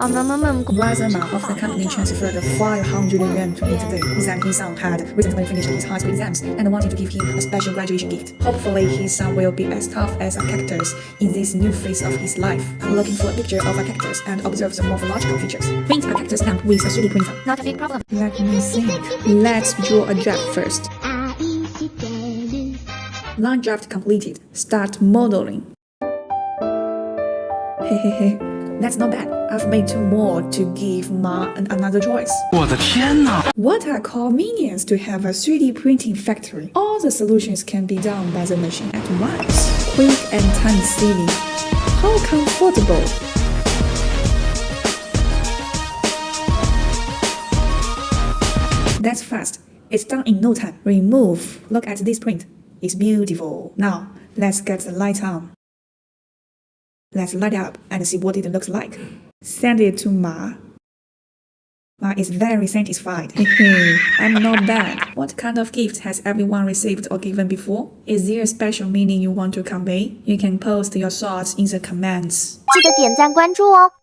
Rather, Ma of the company transferred 500 yuan to him today. Then his son had recently finished his high school exams and wanted to give him a special graduation gift. Hopefully, his son will be as tough as a cactus in this new phase of his life. I'm looking for a picture of a cactus and observe the morphological features. Print a cactus stamp with a 3D printer. Not a big problem. Let me think. Let's draw a draft first. Line draft completed. Start modeling. Hehehe. That's not bad. I've made 2 more to give Ma another choice. 我的天哪! What a convenience to have a 3D printing factory. All the solutions can be done by the machine at once. Quick and time-saving. How comfortable. That's fast. It's done in no time. Remove. Look at this print. It's beautiful. Now, let's get the light on. Let's light it up and see what it looks like. Send it to Ma. Ma is very satisfied. I'm not bad. What kind of gift has everyone received or given before? Is there a special meaning you want to convey? You can post your thoughts in the comments. 记得点赞关注哦。